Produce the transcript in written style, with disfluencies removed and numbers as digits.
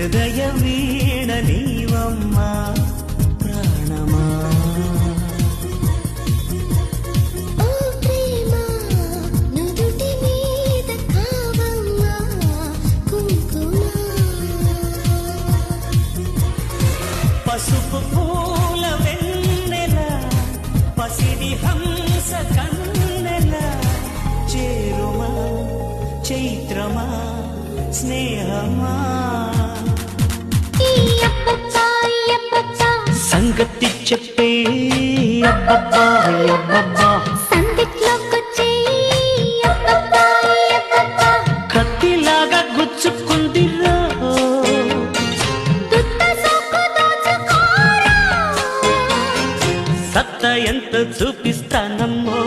హృదయ వీణ నీవమ్మా ప్రాణమా. ఓ ప్రేమ నుదుటి మీద కావమ్మా కుంకుమ. పసుపు పూల వెన్నెల పసిడి హంస కన్నెల చేరుమా చైత్రమా స్నేహమా. సంగతి చెప్పే అబ్బబ్బా అబ్బబ్బా కత్తిలాగా గుచ్చుకుందిరా సత్త ఎంత చూపిస్తానమ్మో